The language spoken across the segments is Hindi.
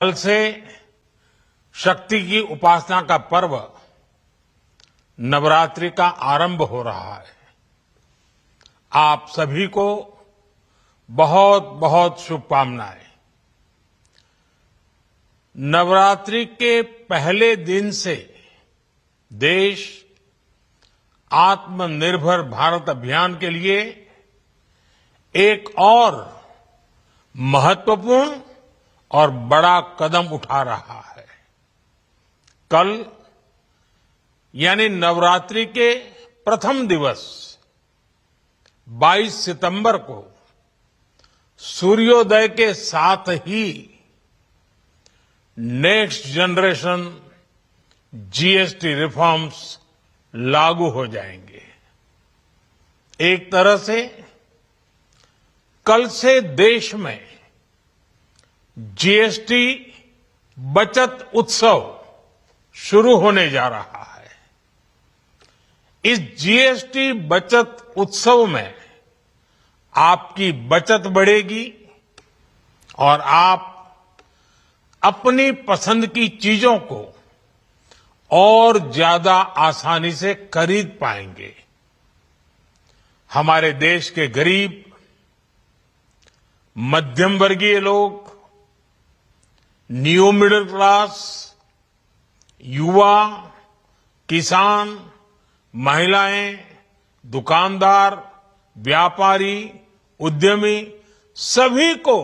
कल से शक्ति की उपासना का पर्व नवरात्रि का आरंभ हो रहा है। आप सभी को बहुत बहुत शुभकामनाएं। नवरात्रि के पहले दिन से देश आत्मनिर्भर भारत अभियान के लिए एक और महत्वपूर्ण और बड़ा कदम उठा रहा है। कल यानी नवरात्रि के प्रथम दिवस 22 सितंबर को सूर्योदय के साथ ही नेक्स्ट जनरेशन जीएसटी रिफॉर्म्स लागू हो जाएंगे। एक तरह से कल से देश में जीएसटी बचत उत्सव शुरू होने जा रहा है। इस जीएसटी बचत उत्सव में आपकी बचत बढ़ेगी और आप अपनी पसंद की चीजों को और ज्यादा आसानी से खरीद पाएंगे। हमारे देश के गरीब, मध्यम वर्गीय लोग, न्यू मिडिल क्लास, युवा, किसान, महिलाएं, दुकानदार, व्यापारी, उद्यमी सभी को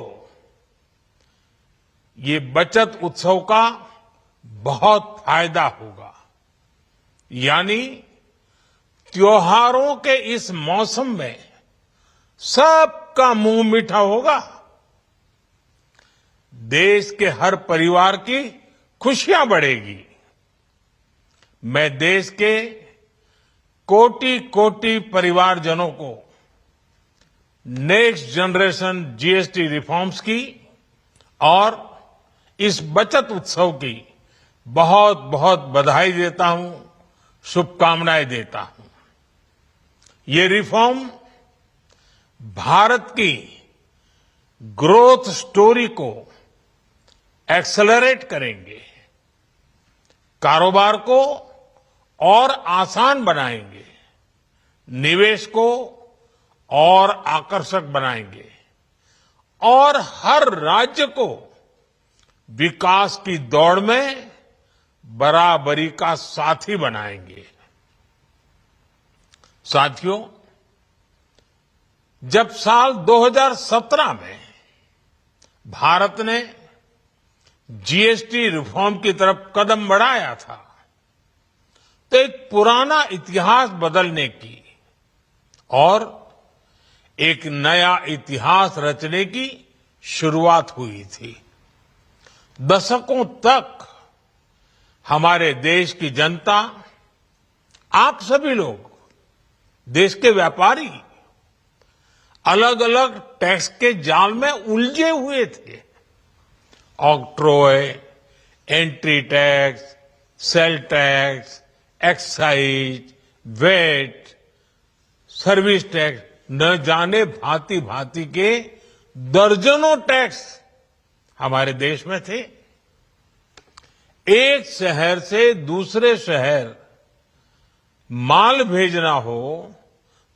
ये बचत उत्सव का बहुत फायदा होगा। यानी त्योहारों के इस मौसम में सबका मुंह मीठा होगा। देश के हर परिवार की खुशियां बढ़ेगी। मैं देश के कोटि कोटि परिवारजनों को नेक्स्ट जनरेशन जीएसटी रिफॉर्म्स की और इस बचत उत्सव की बहुत बहुत बधाई देता हूं, शुभकामनाएं देता हूं। ये रिफॉर्म भारत की ग्रोथ स्टोरी को एक्सेलरेट करेंगे, कारोबार को और आसान बनाएंगे, निवेश को और आकर्षक बनाएंगे और हर राज्य को विकास की दौड़ में बराबरी का साथी बनाएंगे। साथियों, जब साल 2017 में भारत ने जीएसटी रिफॉर्म की तरफ कदम बढ़ाया था तो एक पुराना इतिहास बदलने की और एक नया इतिहास रचने की शुरुआत हुई थी। दशकों तक हमारे देश की जनता, आप सभी लोग, देश के व्यापारी अलग अलग टैक्स के जाल में उलझे हुए थे। Octroi, entry tax, sale tax, excise, VAT, service tax, न जाने भांति भांति के दर्जनों टैक्स हमारे देश में थे। एक शहर से दूसरे शहर माल भेजना हो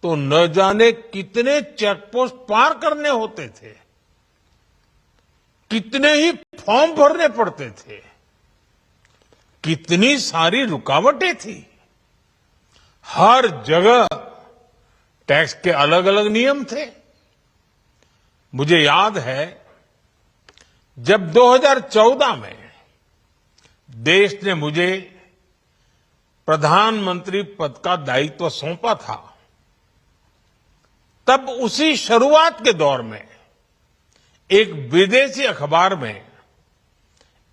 तो न जाने कितने चेकपोस्ट पार करने होते थे, कितने ही फॉर्म भरने पड़ते थे, कितनी सारी रुकावटें थी। हर जगह टैक्स के अलग अलग नियम थे। मुझे याद है जब 2014 में देश ने मुझे प्रधानमंत्री पद का दायित्व सौंपा था, तब उसी शुरुआत के दौर में एक विदेशी अखबार में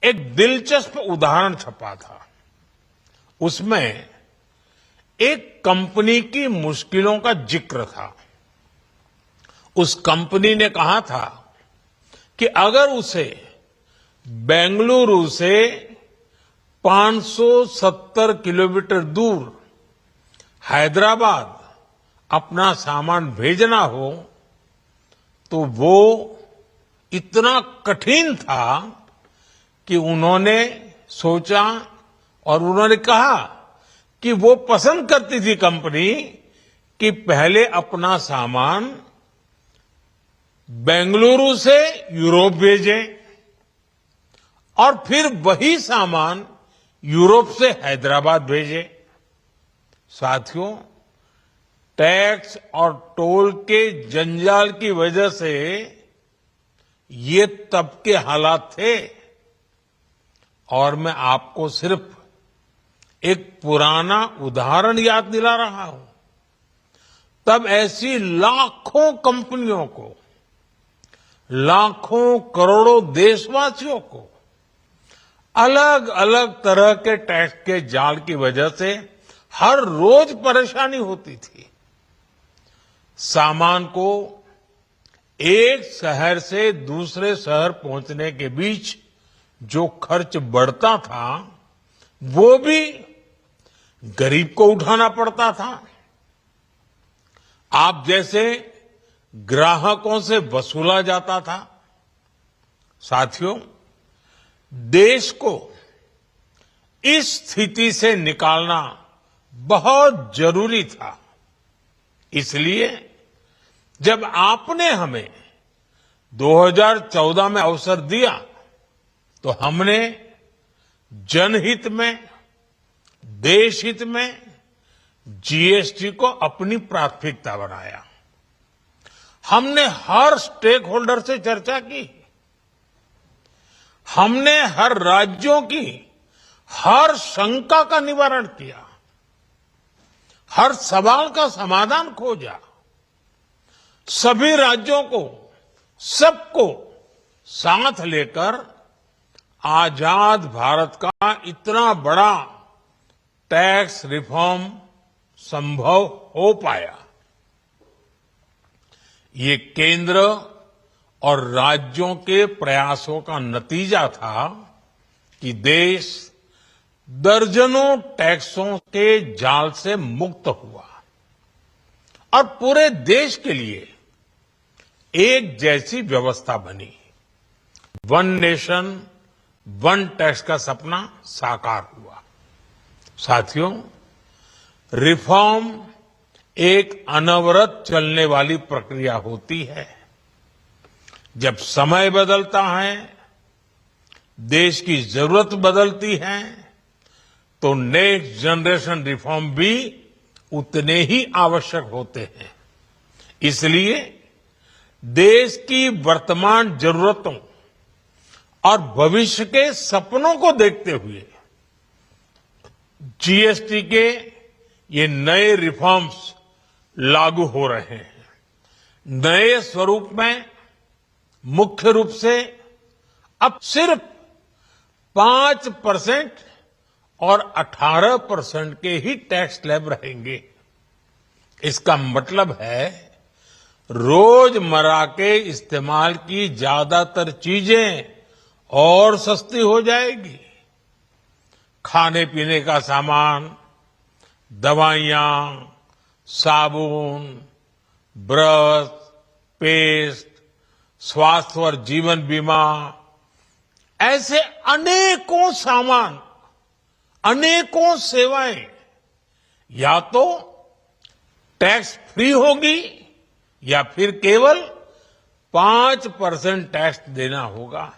एक दिलचस्प उदाहरण छपा था। उसमें एक कंपनी की मुश्किलों का जिक्र था। उस कंपनी ने कहा था कि अगर उसे बेंगलुरु से 570 किलोमीटर दूर हैदराबाद अपना सामान भेजना हो तो वो इतना कठिन था कि उन्होंने सोचा और उन्होंने कहा कि वो पसंद करती थी कंपनी कि पहले अपना सामान बेंगलुरु से यूरोप भेजे और फिर वही सामान यूरोप से हैदराबाद भेजे। साथियों, टैक्स और टोल के जंजाल की वजह से ये तब के हालात थे और मैं आपको सिर्फ एक पुराना उदाहरण याद दिला रहा हूं। तब ऐसी लाखों कंपनियों को, लाखों करोड़ों देशवासियों को अलग अलग तरह के टैक्स के जाल की वजह से हर रोज परेशानी होती थी। सामान को एक शहर से दूसरे शहर पहुंचने के बीच जो खर्च बढ़ता था वो भी गरीब को उठाना पड़ता था। आप जैसे ग्राहकों से वसूला जाता था। साथियों, देश को इस स्थिति से निकालना बहुत जरूरी था। इसलिए जब आपने हमें 2014 में अवसर दिया तो हमने जनहित में, देशहित में जीएसटी को अपनी प्राथमिकता बनाया। हमने हर स्टेक होल्डर से चर्चा की। हमने हर राज्यों की हर शंका का निवारण किया, हर सवाल का समाधान खोजा। सभी राज्यों को, सबको साथ लेकर आजाद भारत का इतना बड़ा टैक्स रिफॉर्म संभव हो पाया। ये केंद्र और राज्यों के प्रयासों का नतीजा था कि देश दर्जनों टैक्सों के जाल से मुक्त हुआ और पूरे देश के लिए एक जैसी व्यवस्था बनी। वन नेशन वन टैक्स का सपना साकार हुआ। साथियों, रिफॉर्म एक अनवरत चलने वाली प्रक्रिया होती है। जब समय बदलता है, देश की जरूरत बदलती है, तो नेक्स्ट जनरेशन रिफॉर्म भी उतने ही आवश्यक होते हैं। इसलिए देश की वर्तमान जरूरतों और भविष्य के सपनों को देखते हुए जीएसटी के ये नए रिफॉर्म्स लागू हो रहे हैं। नए स्वरूप में मुख्य रूप से अब सिर्फ 5% और 18% के ही टैक्स स्लैब रहेंगे। इसका मतलब है रोजमर्रा के इस्तेमाल की ज्यादातर चीजें और सस्ती हो जाएगी। खाने पीने का सामान, दवाइयां, साबुन, ब्रश, पेस्ट, स्वास्थ्य और जीवन बीमा, ऐसे अनेकों सामान, अनेकों सेवाएं या तो टैक्स फ्री होगी या फिर केवल 5% टैक्स देना होगा।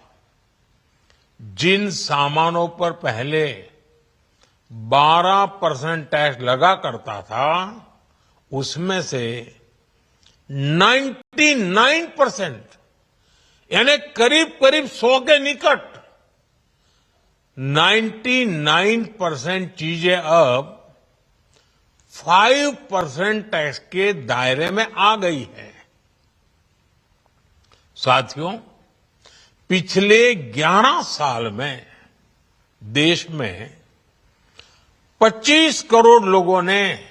जिन सामानों पर पहले 12% टैक्स लगा करता था, उसमें से 99% यानी करीब करीब 100 के निकट 99% चीजें अब 5% टैक्स के दायरे में आ गई है। साथियों, पिछले 11 साल में देश में 25 करोड़ लोगों ने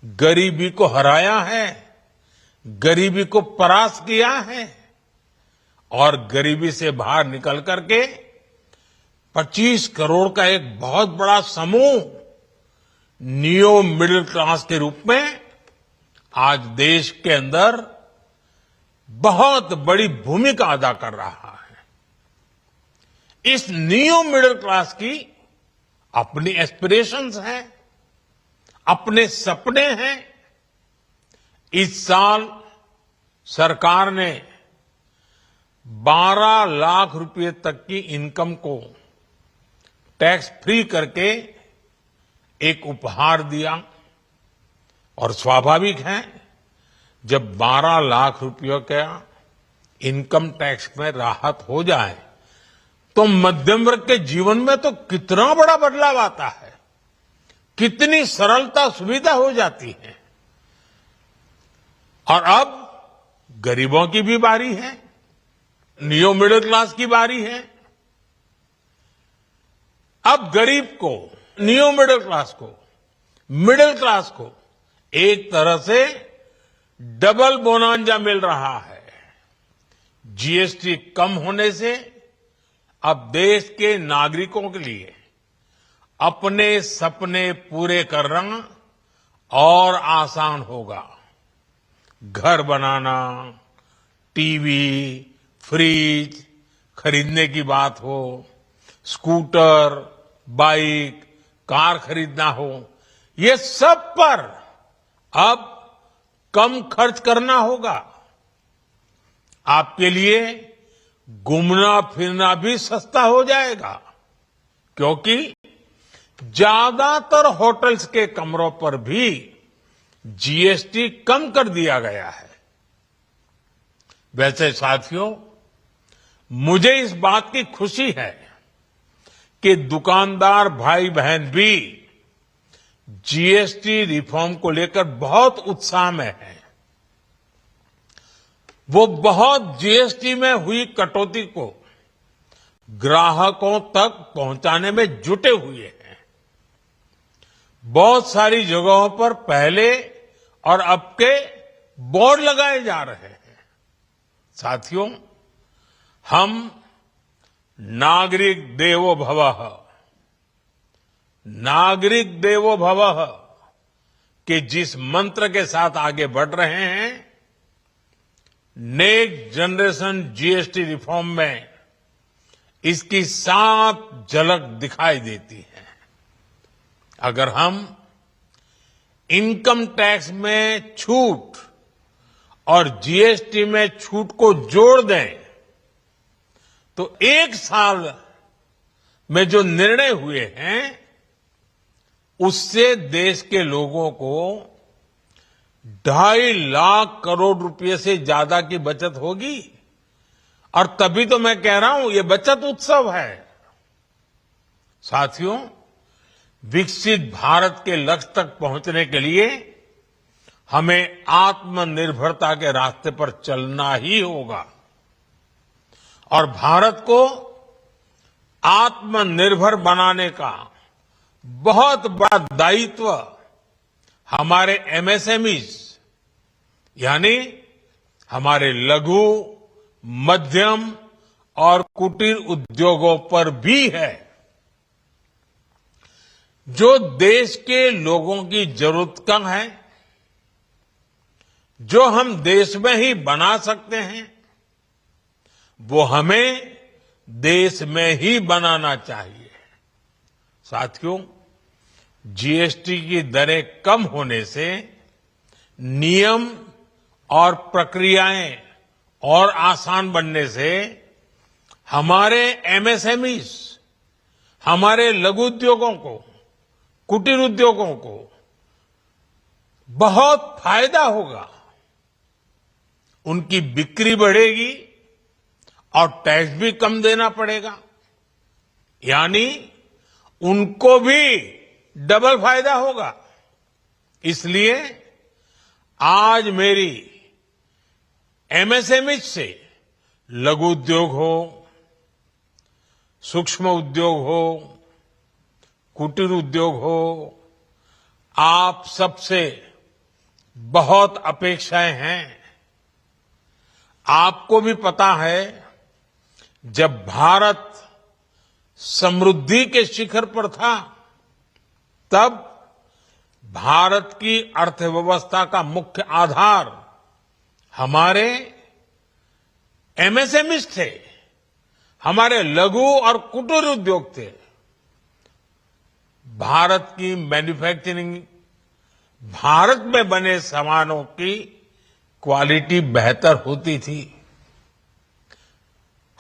गरीबी को हराया है, गरीबी को परास्त किया है और गरीबी से बाहर निकल करके 25 करोड़ का एक बहुत बड़ा समूह नियो मिडिल क्लास के रूप में आज देश के अंदर बहुत बड़ी भूमिका अदा कर रहा है। इस न्यू मिडिल क्लास की अपनी एस्पिरेशंस हैं, अपने सपने हैं। इस साल सरकार ने 12 लाख रुपए तक की इनकम को टैक्स फ्री करके एक उपहार दिया और स्वाभाविक है जब 12 लाख रुपयों का इनकम टैक्स में राहत हो जाए तो मध्यम वर्ग के जीवन में तो कितना बड़ा बदलाव आता है, कितनी सरलता सुविधा हो जाती है। और अब गरीबों की भी बारी है, न्यू मिडिल क्लास की बारी है। अब गरीब को, न्यू मिडिल क्लास को एक तरह से डबल बोनांजा मिल रहा है। जीएसटी कम होने से अब देश के नागरिकों के लिए अपने सपने पूरे करना और आसान होगा। घर बनाना, टीवी, फ्रिज खरीदने की बात हो, स्कूटर, बाइक, कार खरीदना हो, ये सब पर अब कम खर्च करना होगा। आपके लिए घूमना फिरना भी सस्ता हो जाएगा, क्योंकि ज्यादातर होटल्स के कमरों पर भी जीएसटी कम कर दिया गया है। वैसे साथियों, मुझे इस बात की खुशी है कि दुकानदार भाई बहन भी जीएसटी रिफॉर्म को लेकर बहुत उत्साह में हैं। वो बहुत जीएसटी में हुई कटौती को ग्राहकों तक पहुंचाने में जुटे हुए हैं। बहुत सारी जगहों पर पहले और अब के बोर्ड लगाए जा रहे हैं। साथियों, हम नागरिक देवो भवः के जिस मंत्र के साथ आगे बढ़ रहे हैं, नेक्स्ट जनरेशन जीएसटी रिफॉर्म में इसकी साफ झलक दिखाई देती है। अगर हम इनकम टैक्स में छूट और जीएसटी में छूट को जोड़ दें तो एक साल में जो निर्णय हुए हैं उससे देश के लोगों को 2.5 लाख करोड़ रुपए से ज्यादा की बचत होगी। और तभी तो मैं कह रहा हूं ये बचत उत्सव है। साथियों, विकसित भारत के लक्ष्य तक पहुंचने के लिए हमें आत्मनिर्भरता के रास्ते पर चलना ही होगा और भारत को आत्मनिर्भर बनाने का बहुत बड़ा दायित्व हमारे एमएसएमईज यानी हमारे लघु, मध्यम और कुटीर उद्योगों पर भी है, जो देश के लोगों की जरूरत कम है, जो हम देश में ही बना सकते हैं, वो हमें देश में ही बनाना चाहिए। साथियों, जीएसटी की दरें कम होने से नियम और प्रक्रियाएं और आसान बनने से हमारे एमएसएमईज, हमारे लघु उद्योगों को, कुटीर उद्योगों को बहुत फायदा होगा। उनकी बिक्री बढ़ेगी और टैक्स भी कम देना पड़ेगा, यानी उनको भी डबल फायदा होगा। इसलिए आज मेरी एमएसएमई से लघु उद्योग हो, सूक्ष्म उद्योग हो, कुटीर उद्योग हो, आप सबसे बहुत अपेक्षाएं हैं। आपको भी पता है, जब भारत समृद्धि के शिखर पर था तब भारत की अर्थव्यवस्था का मुख्य आधार हमारे एमएसएमईज थे, हमारे लघु और कुटीर उद्योग थे, भारत की मैन्युफैक्चरिंग, भारत में बने सामानों की क्वालिटी बेहतर होती थी।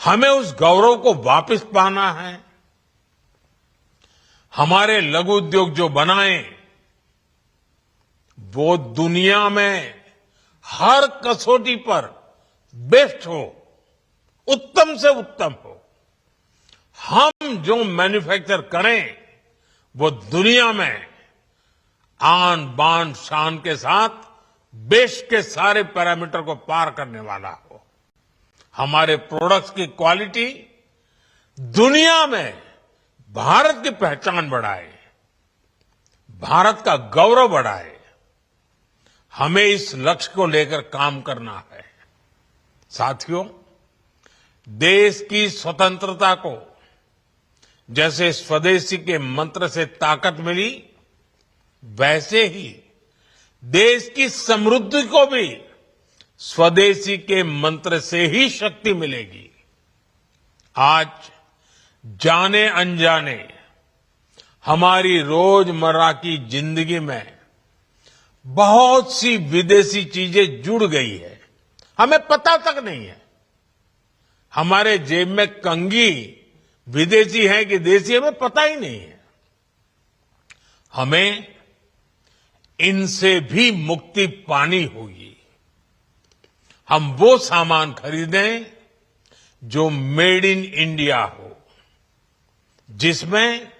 हमें उस गौरव को वापस पाना है। हमारे लघु उद्योग जो बनाए वो दुनिया में हर कसौटी पर बेस्ट हो, उत्तम से उत्तम हो। हम जो मैन्युफैक्चर करें वो दुनिया में आन बान शान के साथ बेस्ट के सारे पैरामीटर को पार करने वाला हो। हमारे प्रोडक्ट्स की क्वालिटी दुनिया में भारत की पहचान बढ़ाए, भारत का गौरव बढ़ाए। हमें इस लक्ष्य को लेकर काम करना है। साथियों, देश की स्वतंत्रता को जैसे स्वदेशी के मंत्र से ताकत मिली, वैसे ही देश की समृद्धि को भी स्वदेशी के मंत्र से ही शक्ति मिलेगी। आज जाने अनजाने हमारी रोजमर्रा की जिंदगी में बहुत सी विदेशी चीजें जुड़ गई है, हमें पता तक नहीं है। हमारे जेब में कंघी विदेशी है कि देसी, हमें पता ही नहीं है। हमें इनसे भी मुक्ति पानी होगी। हम वो सामान खरीदें जो मेड इन इंडिया हो, जिसमें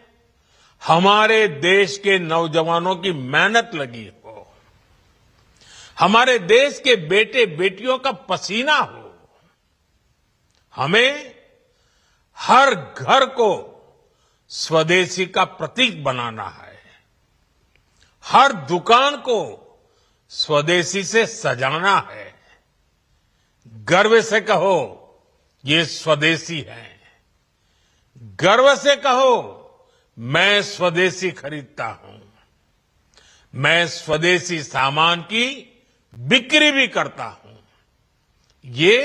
हमारे देश के नौजवानों की मेहनत लगी हो, हमारे देश के बेटे बेटियों का पसीना हो। हमें हर घर को स्वदेशी का प्रतीक बनाना है, हर दुकान को स्वदेशी से सजाना है। गर्व से कहो ये स्वदेशी है, गर्व से कहो मैं स्वदेशी खरीदता हूं, मैं स्वदेशी सामान की बिक्री भी करता हूं। ये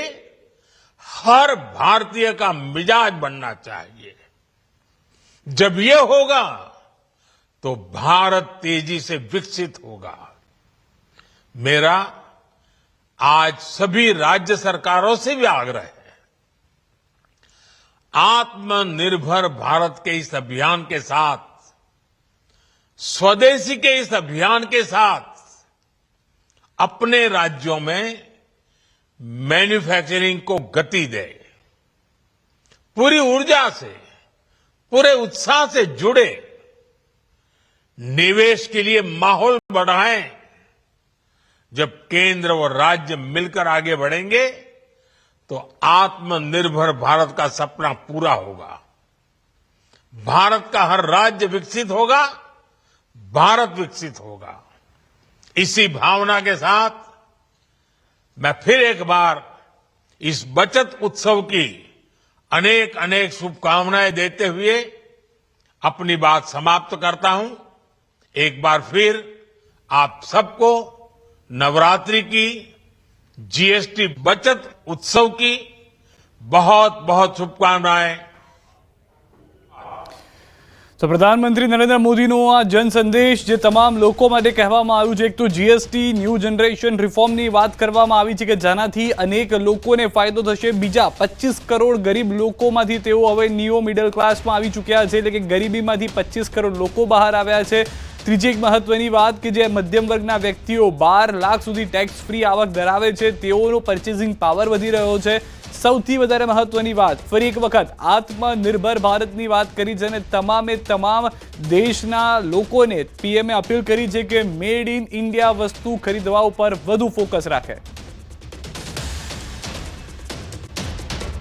हर भारतीय का मिजाज बनना चाहिए। जब ये होगा तो भारत तेजी से विकसित होगा। मेरा आज सभी राज्य सरकारों से भी आग्रह है, आत्मनिर्भर भारत के इस अभियान के साथ, स्वदेशी के इस अभियान के साथ अपने राज्यों में मैन्युफैक्चरिंग को गति दे, पूरी ऊर्जा से, पूरे उत्साह से जुड़े, निवेश के लिए माहौल बढ़ाएं। जब केंद्र और राज्य मिलकर आगे बढ़ेंगे तो आत्मनिर्भर भारत का सपना पूरा होगा। भारत का हर राज्य विकसित होगा, भारत विकसित होगा। इसी भावना के साथ मैं फिर एक बार इस बचत उत्सव की अनेक अनेक शुभकामनाएं देते हुए अपनी बात समाप्त करता हूं। एक बार फिर आप सबको नवरात्रि की, जीएसटी बचत उत्सव की बहुत बहुत शुभकामनाएं। તો પ્રધાનમંત્રી નરેન્દ્ર મોદીનો આ જન સંદેશ જે તમામ લોકો માટે કહેવામાં આવ્યું છે, એક તો જીએસટી ન્યૂ જનરેશન રિફોર્મની વાત કરવામાં આવી છે કે જેનાથી અનેક લોકોને ફાયદો થશે। બીજા 25 કરોડ ગરીબ લોકોમાંથી તેઓ હવે નિયો મિડલ ક્લાસમાં આવી ચૂક્યા છે, એટલે કે ગરીબીમાંથી 25 કરોડ લોકો બહાર આવ્યા છે। ત્રીજી એક મહત્વની વાત કે જે મધ્યમ વર્ગના વ્યક્તિઓ 12 લાખ સુધી ટેક્સ ફ્રી આવક ધરાવે છે, તેઓનો પર્ચેસિંગ પાવર વધી રહ્યો છે। સૌથી વધારે મહત્વની વાત, ફરી એક વખત આત્મનિર્ભર ભારતની વાત કરી છે અને તમામે તમામ દેશના લોકોને પીએમએ અપીલ કરી છે કે મેડ ઇન ઇન્ડિયા વસ્તુ ખરીદવા ઉપર વધુ ફોકસ રાખે।